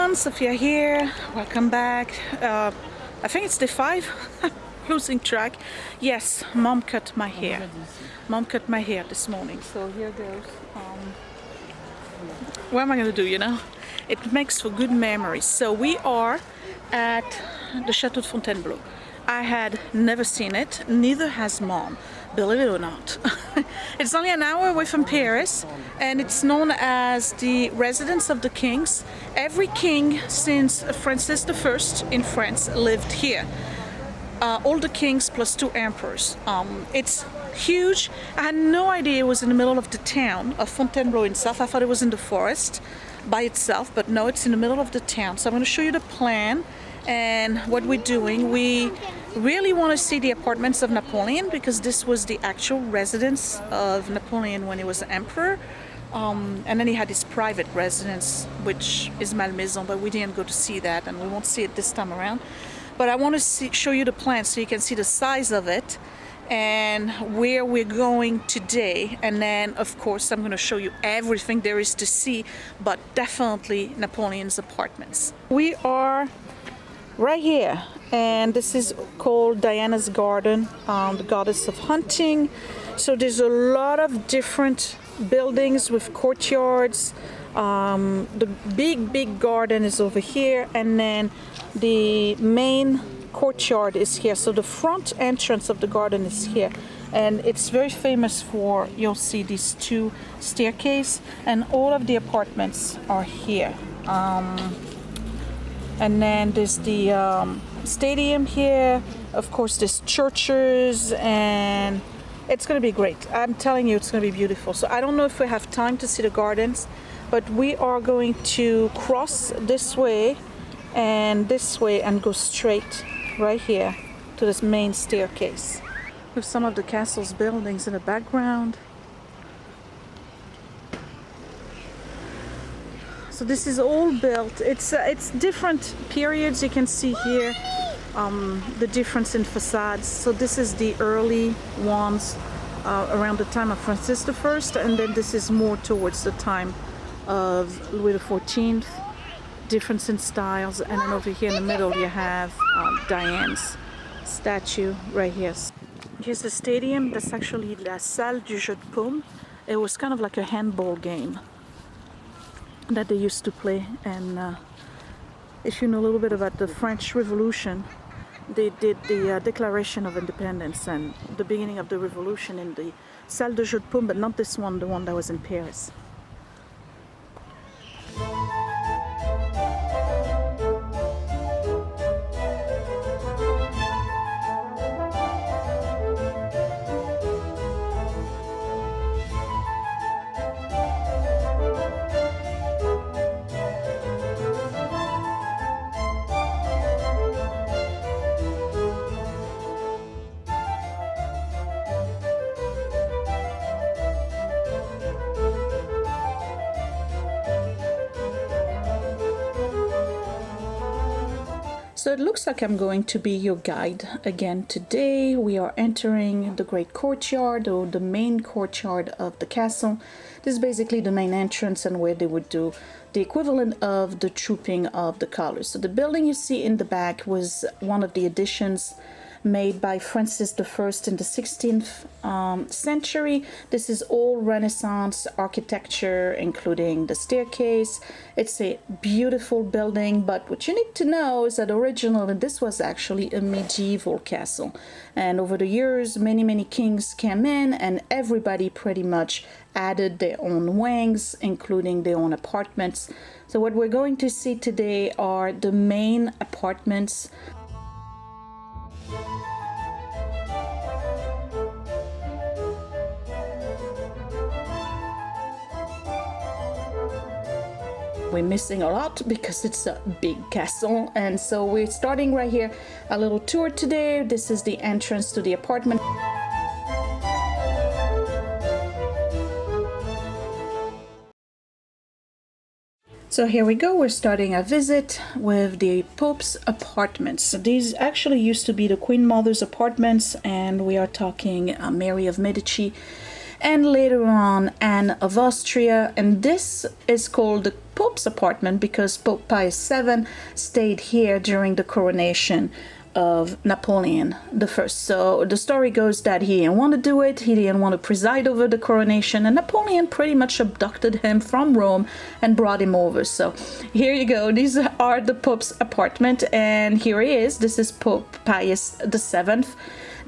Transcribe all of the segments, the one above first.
everyone, Sophia here. Welcome back. I think it's day 5. Losing track. Yes, mom cut my hair. Mom cut my hair this morning. So here goes. What am I gonna do, you know? It makes for good memories. So we are at the Chateau de Fontainebleau. I had never seen it, neither has mom, believe it or not. It's only an hour away from Paris, and it's known as the residence of the kings. Every king since Francis I in France lived here. All the kings plus 2 emperors. It's huge. I had no idea it was in the middle of the town of Fontainebleau itself. I thought it was in the forest by itself, but no, it's in the middle of the town. So I'm going to show you the plan and what we're doing. We really want to see the apartments of Napoleon because this was the actual residence of Napoleon when he was emperor. And then he had his private residence, which is Malmaison, but we didn't go to see that, and we won't see it this time around. But I want to show you the plan so you can see the size of it and where we're going today. And then, of course, I'm going to show you everything there is to see, but definitely Napoleon's apartments. We are right here, and this is called Diana's Garden, the goddess of hunting. So there's a lot of different buildings with courtyards. The big garden is over here, and then the main courtyard is here. So the front entrance of the garden is here, and it's very famous for, you'll see these 2 staircases, and all of the apartments are here. And then there's the stadium here. Of course, there's churches, and it's going to be great. I'm telling you, it's going to be beautiful. So I don't know if we have time to see the gardens, but we are going to cross this way and go straight right here to this main staircase with some of the castle's buildings in the background. So this is all built. It's different periods. You can see here the difference in facades. So this is the early ones around the time of Francis I, and then this is more towards the time of Louis XIV. Difference in styles, and then over here in the middle you have Diane's statue right here. Here's the stadium. That's actually la salle du jeu de paume. It was kind of like a handball game that they used to play, and if you know a little bit about the French Revolution, they did the Declaration of Independence and the beginning of the revolution in the salle de jeu de paume, but not this one, the one that was in Paris. So it looks like I'm going to be your guide again today. We are entering the great courtyard, or the main courtyard of the castle. This is basically the main entrance and where they would do the equivalent of the trooping of the colors. So the building you see in the back was one of the additions made by Francis I in the 16th century. This is all Renaissance architecture, including the staircase. It's a beautiful building, but what you need to know is that originally this was actually a medieval castle. And over the years, many kings came in, and everybody pretty much added their own wings, including their own apartments. So what we're going to see today are the main apartments. We're missing a lot because it's a big castle, and so we're starting right here a little tour today. This is the entrance to the apartment. So here we go, we're starting a visit with the Pope's apartments. These actually used to be the Queen Mother's apartments, and we are talking Mary of Medici and later on Anne of Austria. And this is called the Pope's apartment because Pope Pius VII stayed here during the coronation of Napoleon I. So the story goes that he didn't want to do it, he didn't want to preside over the coronation, and Napoleon pretty much abducted him from Rome and brought him over. So here you go, these are the Pope's apartment, and here he is. This is Pope Pius VII.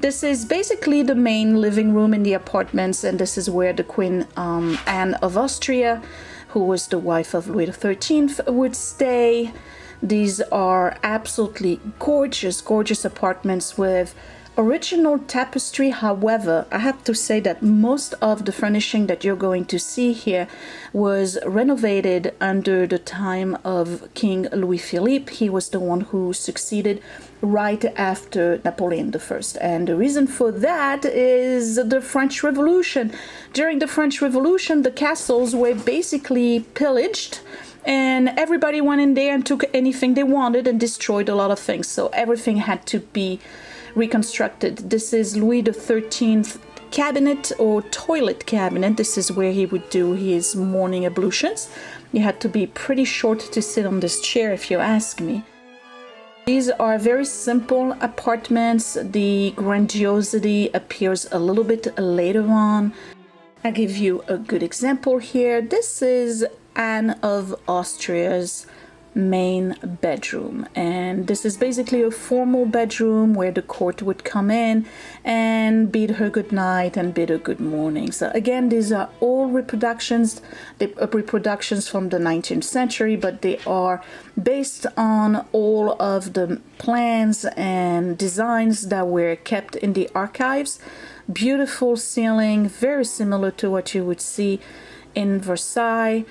This is basically the main living room in the apartments, and this is where the Queen Anne of Austria, who was the wife of Louis XIII, would stay. These are absolutely gorgeous, gorgeous apartments with original tapestry. However, I have to say that most of the furnishing that you're going to see here was renovated under the time of King Louis Philippe. He was the one who succeeded right after Napoleon I. And the reason for that is the French Revolution. During the French Revolution, the castles were basically pillaged, and everybody went in there and took anything they wanted and destroyed a lot of things. So everything had to be reconstructed. This is Louis XIII cabinet or toilet cabinet. This is where he would do his morning ablutions. You had to be pretty short to sit on this chair, if you ask me. These are very simple apartments. The grandiosity appears a little bit later on. I'll give you a good example here. This is Anne of Austria's main bedroom, and this is basically a formal bedroom where the court would come in and bid her good night and bid her good morning. So again, these are all reproductions from the 19th century, but they are based on all of the plans and designs that were kept in the archives. Beautiful ceiling, very similar to what you would see in Versailles.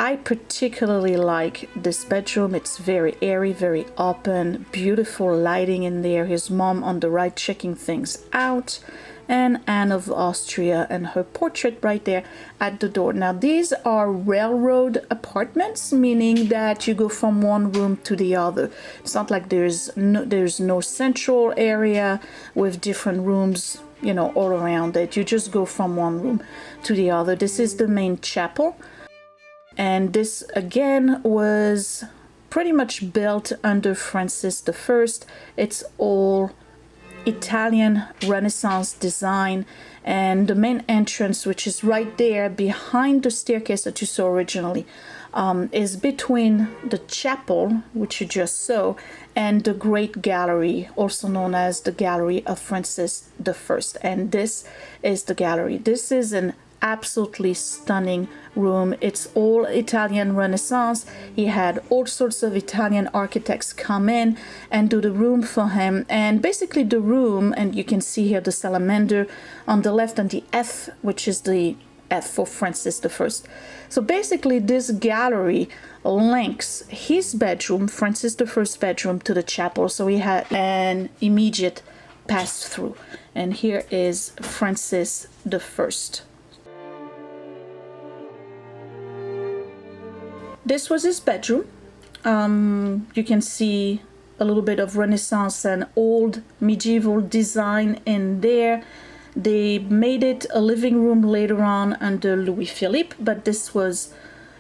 I particularly like this bedroom. It's very airy, very open, beautiful lighting in there. His mom on the right checking things out, and Anne of Austria and her portrait right there at the door. Now these are railroad apartments, meaning that you go from one room to the other. It's not like there's no central area with different rooms, you know, all around it. You just go from one room to the other. This is the main chapel. And this again was pretty much built under Francis I. It's all Italian Renaissance design, and the main entrance, which is right there behind the staircase that you saw originally, is between the chapel, which you just saw, and the Great Gallery, also known as the Gallery of Francis I. And this is the gallery. This is an absolutely stunning room. It's all Italian Renaissance. He had all sorts of Italian architects come in and do the room for him. And basically the room, and you can see here the salamander on the left and the F, which is the F for Francis I. So basically this gallery links his bedroom, Francis I's bedroom, to the chapel. So he had an immediate pass through. And here is Francis I. This was his bedroom. You can see a little bit of Renaissance and old medieval design in there. They made it a living room later on under Louis Philippe, but this was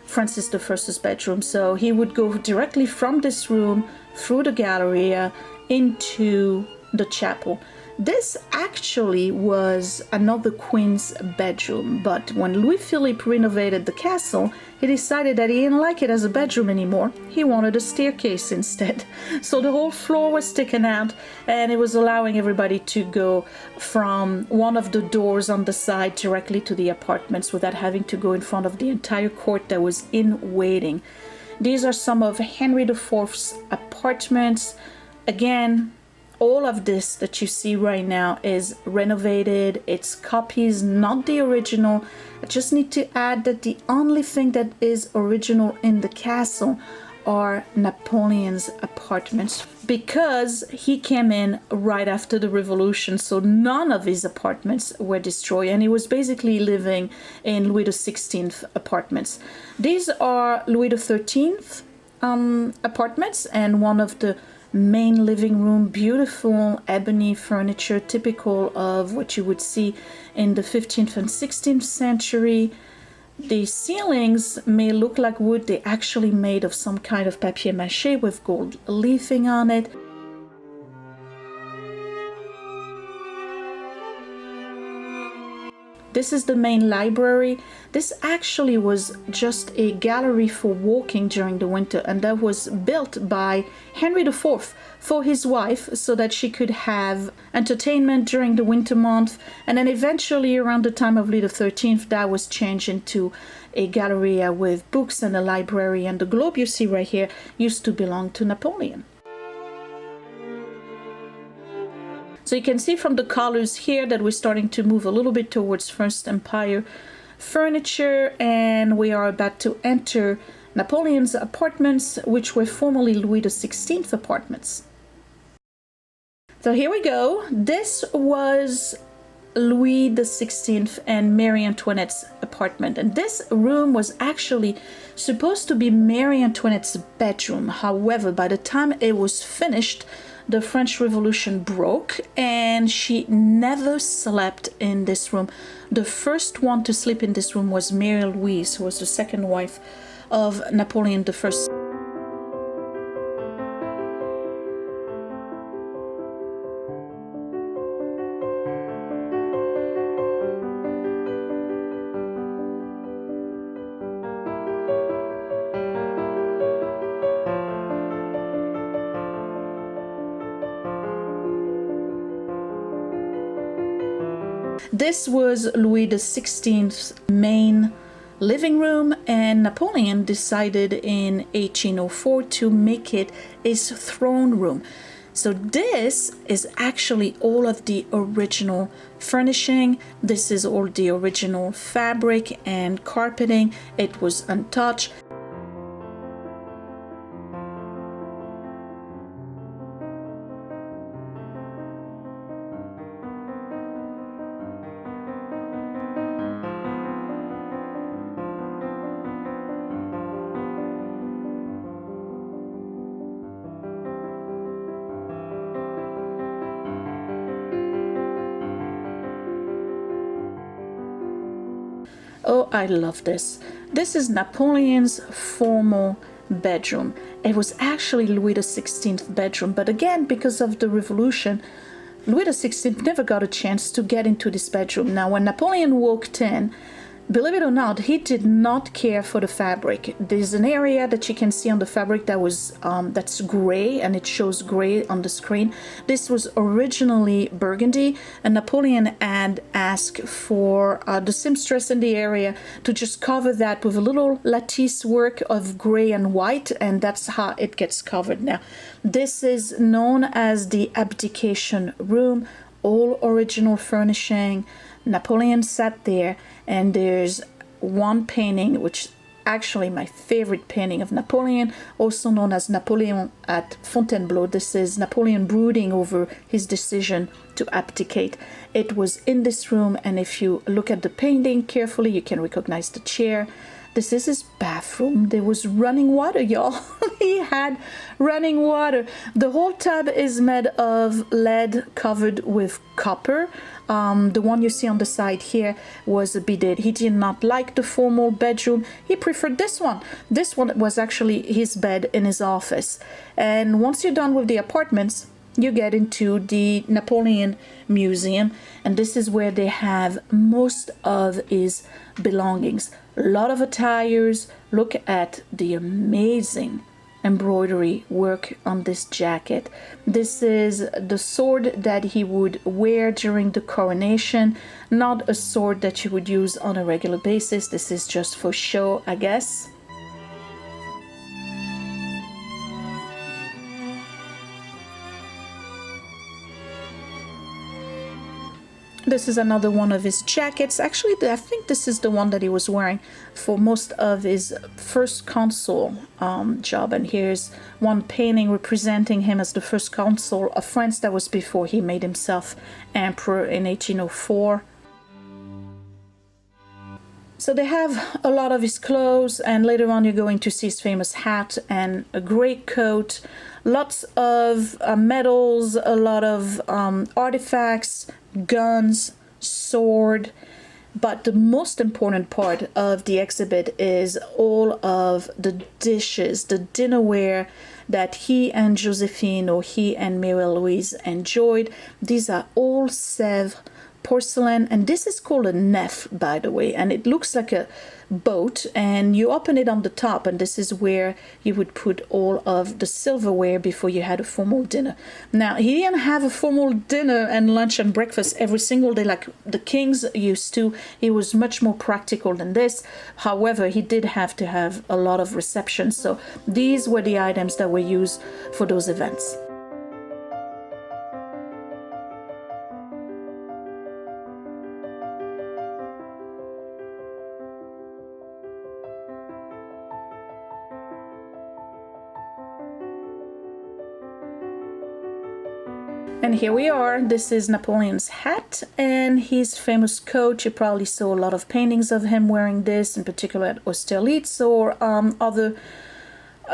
Francis I's bedroom. So he would go directly from this room through the Galleria into the chapel. This actually was another queen's bedroom, but when Louis Philippe renovated the castle, he decided that he didn't like it as a bedroom anymore. He wanted a staircase instead. So the whole floor was taken out, and it was allowing everybody to go from one of the doors on the side directly to the apartments without having to go in front of the entire court that was in waiting. These are some of Henry IV's apartments. Again, all of this that you see right now is renovated. It's copies, not the original. I just need to add that the only thing that is original in the castle are Napoleon's apartments, because he came in right after the revolution, so none of his apartments were destroyed, and he was basically living in Louis XVI apartments. These are Louis XIII apartments, and one of the main living room, beautiful ebony furniture, typical of what you would see in the 15th and 16th century. The ceilings may look like wood, they're actually made of some kind of papier-mâché with gold leafing on it. This is the main library. This actually was just a gallery for walking during the winter, and that was built by Henry IV for his wife so that she could have entertainment during the winter month. And then eventually around the time of Louis XIII, that was changed into a gallery with books and a library. And the globe you see right here used to belong to Napoleon. So you can see from the colors here that we're starting to move a little bit towards First Empire furniture, and we are about to enter Napoleon's apartments, which were formerly Louis XVI apartments. So here we go. This was Louis XVI and Marie Antoinette's apartment, and this room was actually supposed to be Marie Antoinette's bedroom. However, by the time it was finished, the French Revolution broke and she never slept in this room. The first one to sleep in this room was Mary Louise, who was the second wife of Napoleon I. This was Louis XVI's main living room, and Napoleon decided in 1804 to make it his throne room. So this is actually all of the original furnishing. This is all the original fabric and carpeting. It was untouched. Oh, I love this. This is Napoleon's formal bedroom. It was actually Louis XVI's bedroom, but again, because of the revolution, Louis XVI never got a chance to get into this bedroom. Now, when Napoleon walked in, believe it or not, he did not care for the fabric. There's an area that you can see on the fabric that was that's gray, and it shows gray on the screen. This was originally burgundy, and Napoleon had asked for the seamstress in the area to just cover that with a little lattice work of gray and white, and that's how it gets covered now. This is known as the abdication room, all original furnishing. Napoleon sat there, and there's one painting, which actually my favorite painting of Napoleon, also known as Napoleon at Fontainebleau. This is Napoleon brooding over his decision to abdicate. It was in this room, and if you look at the painting carefully, you can recognize the chair. This is his bathroom. There was running water, y'all. He had running water. The whole tub is made of lead covered with copper. The one you see on the side here was a bidet. He did not like the formal bedroom. He preferred this one. This one was actually his bed in his office. And once you're done with the apartments, you get into the Napoleon Museum, and this is where they have most of his belongings. A lot of attires. Look at the amazing embroidery work on this jacket. This is the sword that he would wear during the coronation, not a sword that you would use on a regular basis. This is just for show, I guess. This is another one of his jackets. Actually, I think this is the one that he was wearing for most of his first consul job. And here's one painting representing him as the first consul of France. That was before he made himself emperor in 1804. So So they have a lot of his clothes, and later on you're going to see his famous hat and a great coat, lots of medals, a lot of artifacts, guns, sword. But the most important part of the exhibit is all of the dishes, the dinnerware that he and Josephine or he and Mary Louise enjoyed. These are all Sèvres porcelain, and this is called a nef, by the way, and it looks like a boat, and you open it on the top, and this is where you would put all of the silverware before you had a formal dinner. Now, he didn't have a formal dinner and lunch and breakfast every single day like the kings used to. He was much more practical than this. However, he did have to have a lot of receptions, so these were the items that were used for those events. And here we are. This is Napoleon's hat and his famous coat. You probably saw a lot of paintings of him wearing this, in particular at Austerlitz or other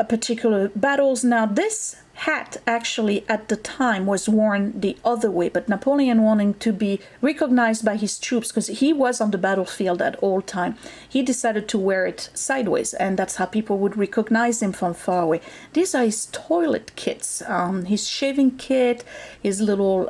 particular battles. Now, this hat actually at the time was worn the other way, but Napoleon, wanting to be recognized by his troops, because he was on the battlefield at all time, he decided to wear it sideways, and that's how people would recognize him from far away. These are his toilet kits, his shaving kit, his little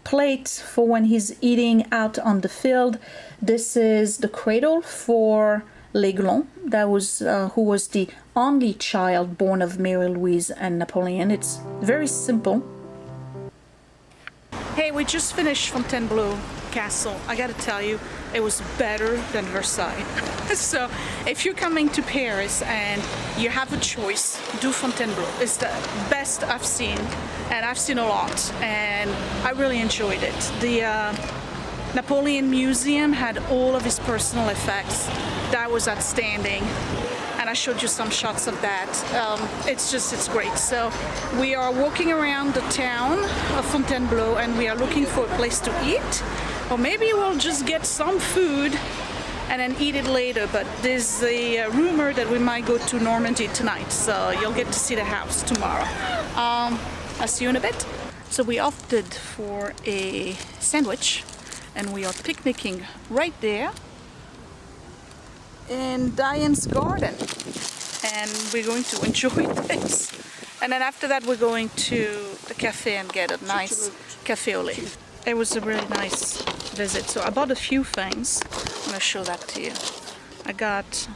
plate for when he's eating out on the field. This is the cradle for L'Aiglon, that was who was the only child born of Mary Louise and Napoleon. It's very simple. Hey, we just finished Fontainebleau Castle. I gotta tell you, it was better than Versailles. So if you're coming to Paris and you have a choice, do Fontainebleau. It's the best I've seen, and I've seen a lot, and I really enjoyed it. The Napoleon Museum had all of his personal effects. That was outstanding, and I showed you some shots of that. It's great. So we are walking around the town of Fontainebleau, and we are looking for a place to eat, or maybe we'll just get some food and then eat it later. But there's a rumor that we might go to Normandy tonight, so you'll get to see the house tomorrow. I'll see you in a bit. So we opted for a sandwich, and we are picnicking right there in Diane's garden, and we're going to enjoy this. And then after that we're going to the cafe and get a nice café au lait. It was a really nice visit. So I bought a few things. I'm going to show that to you. I got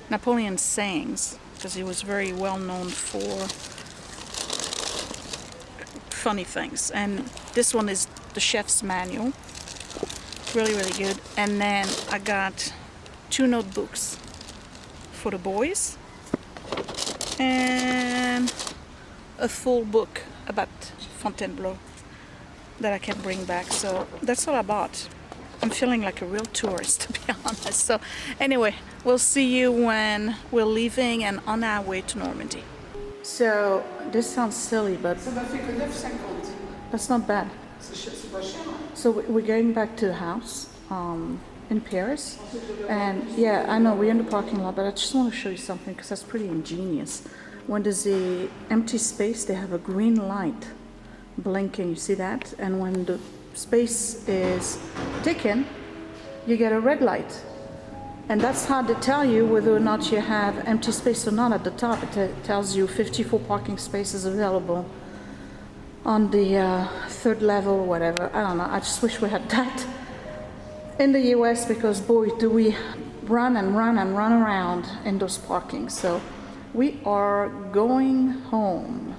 Napoleon's sayings, because he was very well known for funny things, and this one is the chef's manual. Really, really good. And then I got 2 notebooks for the boys and a full book about Fontainebleau that I can bring back. So that's all I bought. I'm feeling like a real tourist, to be honest. So anyway, we'll see you when we're leaving and on our way to Normandy. So this sounds silly, but that's not bad. So we're going back to the house in Paris, and yeah, I know we're in the parking lot, but I just want to show you something because that's pretty ingenious. When there's a empty space, they have a green light blinking, you see that? And when the space is taken, you get a red light. And that's how they tell you whether or not you have empty space or not. At the top, it tells you 54 parking spaces available on the 3rd level or whatever. I don't know. I just wish we had that in the US, because boy, do we run and run and run around in those parkings. So we are going home.